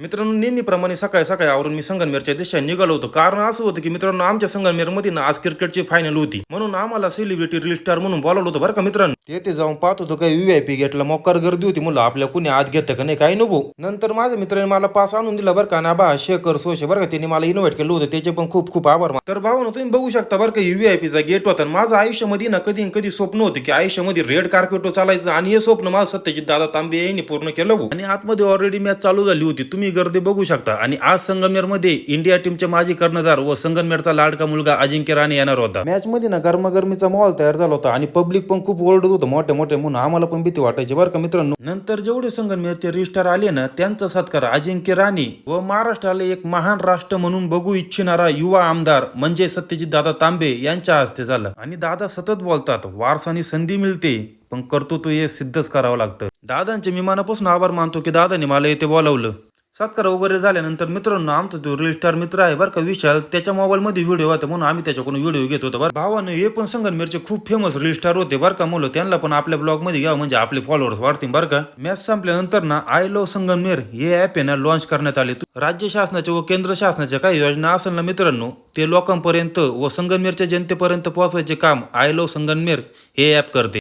मित्रांनो, नेहमीप्रमाणे सकाळी सकाळी आवरून मी संगमनेरच्या दिशेने निघालो होतो. कारण असं होतं की मित्रांनो, आमच्या संगमनेरमध्ये ना आज क्रिकेटची फायनल होती, म्हणून आम्हाला सेलिब्रिटी रील स्टार म्हणून बोलावलं होतं बरं का मित्रांनो. तेथे जाऊन पाहत होतो काही व्हीआयपी गेटला मोकार गर्दी होती. मुलं आपल्या कुणी आत घेतं का नाही काही नको. नंतर माझ्या मित्राने मला पास आणून दिला बरं का ना बा शेखर सोशे बरं का, त्यांनी मला इन्व्हाइट केलं होतं, त्याचे पण खूप खूप आभार. तर भावानो, तुम्ही बघू शकता बरं का व्हीआयपीचा गेट होता. माझं आयुष्यामध्ये ना कधी कधी स्वप्न होतं की आयुष्यामध्ये रेड कार्पेटवर चालायचं, आणि हे स्वप्न माझं सत्यजित दादा तांबे यांनी पूर्ण केलं. आणि आतमध्ये ऑलरेडी मॅच चालू झाली होती, तुम्ही गर्दी बघू शकता. आणि आज संगमनेरमध्ये इंडिया टीमचे माजी कर्णधार व संगमनेरचा लाडका मुलगा अजिंक्य राणे येणार होता. मॅच मध्ये ना गरमागरमीचा माहोल तयार झाला होता आणि पब्लिक पण खूप ओरडत होतं मोठे मोठे म्हणून आम्हाला पण भीती वाटायची बरं का मित्रांनो. नंतर जेवढे संगमनेरचे रिस्टार आले ना, त्यांचा सत्कार अजिंक्य राणे व महाराष्ट्राला एक महान राष्ट्र म्हणून बघू इच्छिणारा युवा आमदार म्हणजे सत्यजित दादा तांबे यांच्या हस्ते झालं. आणि दादा सतत बोलतात, वारसानी संधी मिळते पण कर्तृत्व हे सिद्धच करावं लागतं. दादांचे मी मनापासून आभार मानतो की दादांनी मला इथे बोलावलं. सत्कार वगैरे झाल्यानंतर मित्रांनो, आमचा जो रील स्टार मित्र आहे बरं का विशाल, त्याच्या मोबाईल मध्ये व्हिडिओ होता म्हणून आम्ही त्याच्याकडून व्हिडिओ घेत होतो बरं. भावानं हे पण संगमनेरचे खूप फेमस रील स्टार होते बरं का मुलं, त्यांना पण आपल्या ब्लॉग मध्ये घ्यावं म्हणजे आपले फॉलोअर्स वाढतील बरं का. मॅच संपल्यानंतर ना आय लव्ह संगमनेर हे ॲप आहे ना लॉन्च करण्यात आले. राज्य शासनाच्या व केंद्र शासनाच्या काही योजना असेल ना मित्रांनो, ते लोकांपर्यंत व संगमनेरच्या जनतेपर्यंत पोहोचवायचे काम आय लव्ह संगमनेर हे ॲप करते.